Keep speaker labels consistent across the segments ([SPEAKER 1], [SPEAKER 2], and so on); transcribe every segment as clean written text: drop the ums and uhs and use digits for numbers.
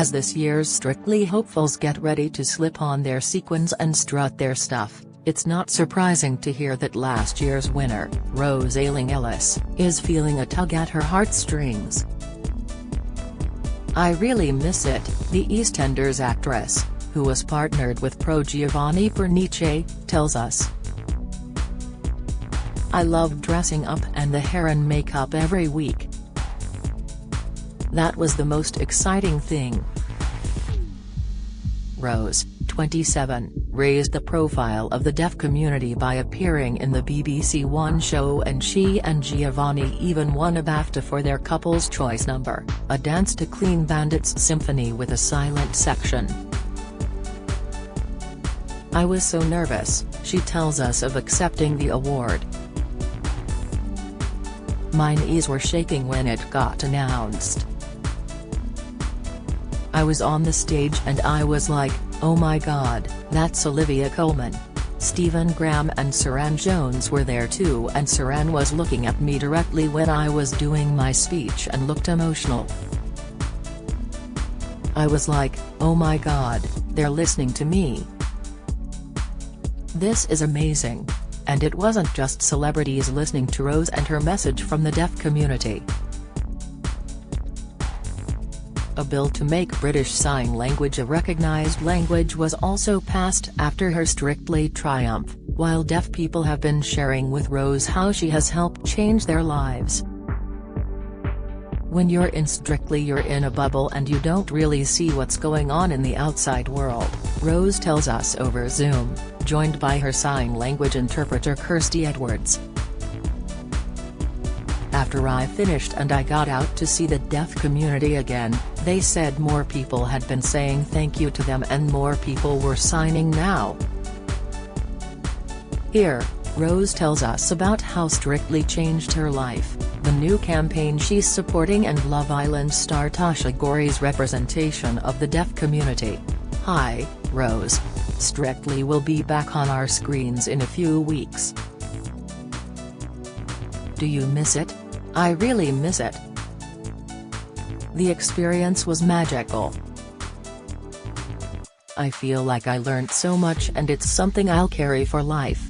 [SPEAKER 1] As this year's Strictly hopefuls get ready to slip on their sequins and strut their stuff, it's not surprising to hear that last year's winner, Rose Ayling-Ellis, is feeling a tug at her heartstrings. "I really miss it," the EastEnders actress, who was partnered with pro Giovanni Pernice, tells us. "I loved dressing up and the hair and makeup every week. That was the most exciting thing." Rose, 27, raised the profile of the deaf community by appearing in the BBC One show, and she and Giovanni even won a BAFTA for their Couple's Choice number, a dance to Clean Bandit's symphony with a silent section. "I was so nervous," she tells us of accepting the award. "My knees were shaking when it got announced. I was on the stage and I was like, oh my god, that's Olivia Colman." Stephen Graham and Saran Jones were there too, and Saran was looking at me directly when I was doing my speech and looked emotional. "I was like, oh my god, they're listening to me. This is amazing." And it wasn't just celebrities listening to Rose and her message from the deaf community. A bill to make British Sign Language a recognised language was also passed after her Strictly triumph, while deaf people have been sharing with Rose how she has helped change their lives. "When you're in Strictly, you're in a bubble and you don't really see what's going on in the outside world," Rose tells us over Zoom, joined by her sign language interpreter Kirsty Edwards. "After I finished and I got out to see the deaf community again, they said more people had been saying thank you to them and more people were signing now." Here, Rose tells us about how Strictly changed her life, the new campaign she's supporting, and Love Island star Tasha Ghori's representation of the deaf community. "Hi, Rose. Strictly will be back on our screens in a few weeks. Do you miss it? I really miss it. The experience was magical. I feel like I learned so much and it's something I'll carry for life.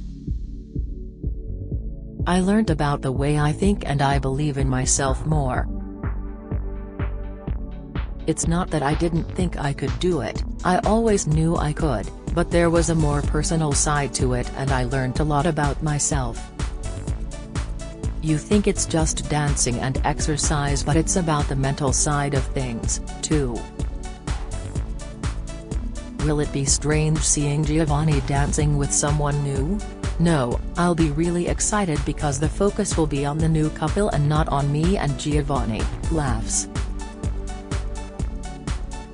[SPEAKER 1] I learned about the way I think and I believe in myself more. It's not that I didn't think I could do it, I always knew I could, but there was a more personal side to it and I learned a lot about myself. You think it's just dancing and exercise, but it's about the mental side of things, too. Will it be strange seeing Giovanni dancing with someone new? No, I'll be really excited because the focus will be on the new couple and not on me and Giovanni," laughs.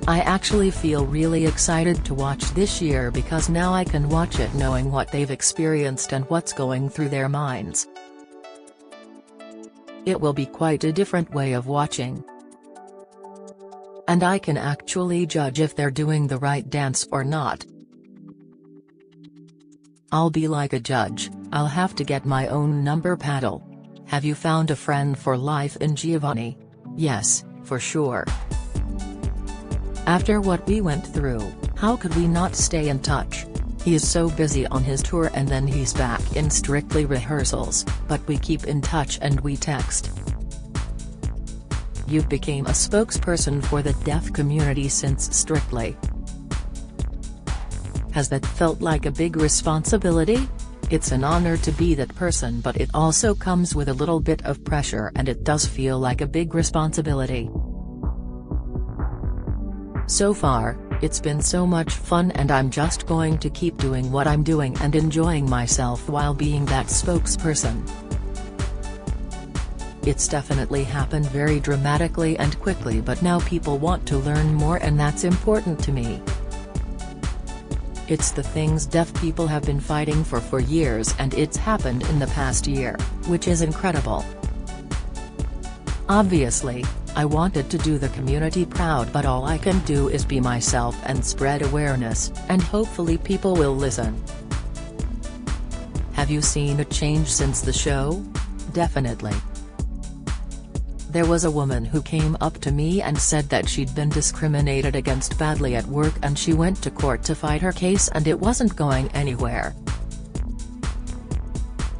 [SPEAKER 1] "I actually feel really excited to watch this year because now I can watch it knowing what they've experienced and what's going through their minds. It will be quite a different way of watching. And I can actually judge if they're doing the right dance or not. I'll be like a judge, I'll have to get my own number paddle. Have you found a friend for life in Giovanni? Yes, for sure. After what we went through, how could we not stay in touch? He is so busy on his tour and then he's back in Strictly rehearsals, but we keep in touch and we text. You became a spokesperson for the deaf community since Strictly. Has that felt like a big responsibility? It's an honor to be that person, but it also comes with a little bit of pressure and it does feel like a big responsibility. So far, it's been so much fun and I'm just going to keep doing what I'm doing and enjoying myself while being that spokesperson. It's definitely happened very dramatically and quickly, but now people want to learn more and that's important to me. It's the things deaf people have been fighting for years and it's happened in the past year, which is incredible. Obviously, I wanted to do the community proud, but all I can do is be myself and spread awareness, and hopefully people will listen. Have you seen a change since the show? Definitely. There was a woman who came up to me and said that she'd been discriminated against badly at work and she went to court to fight her case and it wasn't going anywhere.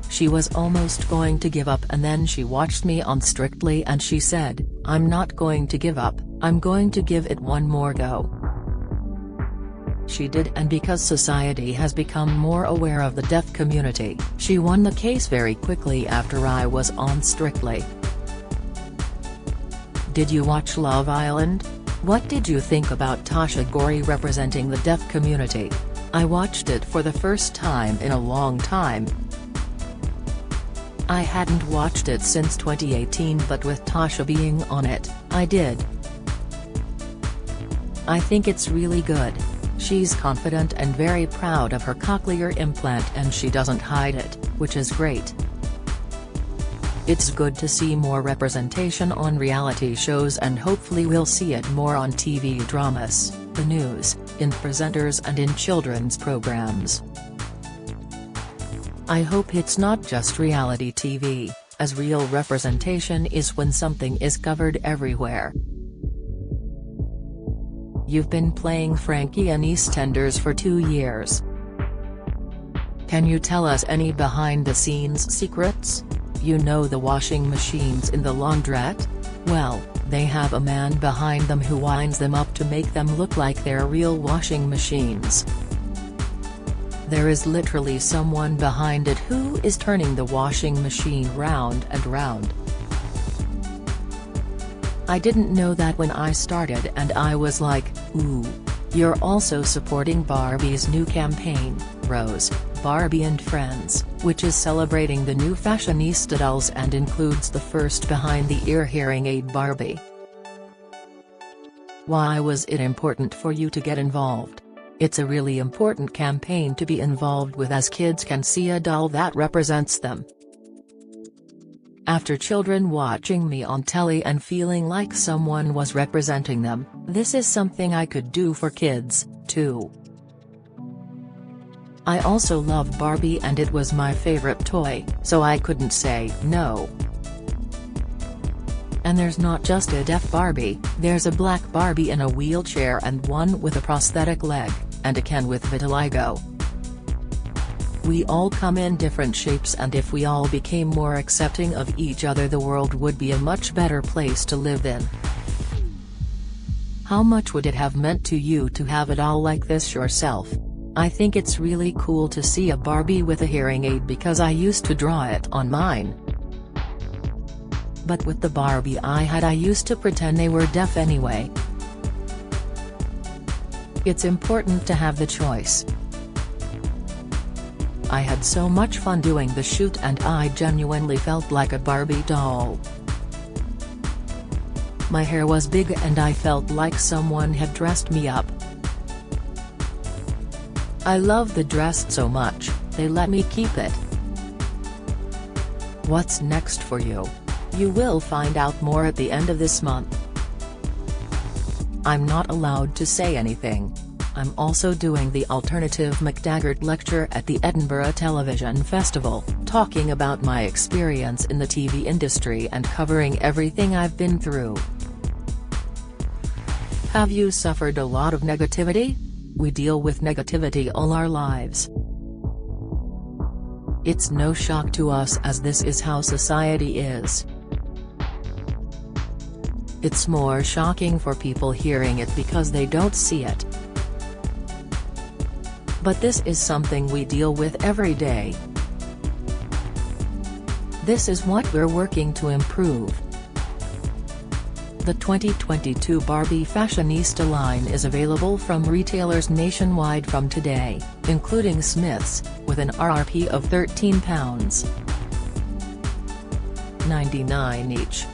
[SPEAKER 1] She was almost going to give up and then she watched me on Strictly and she said, "I'm not going to give up, I'm going to give it one more go." She did, and because society has become more aware of the deaf community, she won the case very quickly after I was on Strictly. Did you watch Love Island? What did you think about Tasha Ghori representing the deaf community? I watched it for the first time in a long time. I hadn't watched it since 2018, but with Tasha being on it, I did. I think it's really good. She's confident and very proud of her cochlear implant and she doesn't hide it, which is great. It's good to see more representation on reality shows and hopefully we'll see it more on TV dramas, the news, in presenters and in children's programs. I hope it's not just reality TV, as real representation is when something is covered everywhere. You've been playing Frankie in EastEnders for 2 years. Can you tell us any behind-the-scenes secrets? You know the washing machines in the laundrette? Well, they have a man behind them who winds them up to make them look like they're real washing machines. There is literally someone behind it who is turning the washing machine round and round. I didn't know that when I started and I was like, ooh. You're also supporting Barbie's new campaign, Rose, Barbie and Friends, which is celebrating the new fashionista dolls and includes the first behind-the-ear hearing aid Barbie. Why was it important for you to get involved? It's a really important campaign to be involved with as kids can see a doll that represents them. After children watching me on telly and feeling like someone was representing them, this is something I could do for kids, too. I also love Barbie and it was my favorite toy, so I couldn't say no. And there's not just a deaf Barbie, there's a black Barbie in a wheelchair and one with a prosthetic leg, and a Ken with vitiligo. We all come in different shapes and if we all became more accepting of each other the world would be a much better place to live in. How much would it have meant to you to have it all like this yourself? I think it's really cool to see a Barbie with a hearing aid because I used to draw it on mine. But with the Barbie I had I used to pretend they were deaf anyway. It's important to have the choice. I had so much fun doing the shoot and I genuinely felt like a Barbie doll. My hair was big and I felt like someone had dressed me up. I love the dress so much, they let me keep it. What's next for you? You will find out more at the end of this month. I'm not allowed to say anything. I'm also doing the Alternative McTaggart Lecture at the Edinburgh Television Festival, talking about my experience in the TV industry and covering everything I've been through. Have you suffered a lot of negativity? We deal with negativity all our lives. It's no shock to us as this is how society is. It's more shocking for people hearing it because they don't see it. But this is something we deal with every day. This is what we're working to improve. The 2022 Barbie Fashionista line is available from retailers nationwide from today, including Smith's, with an RRP of £13.99 each.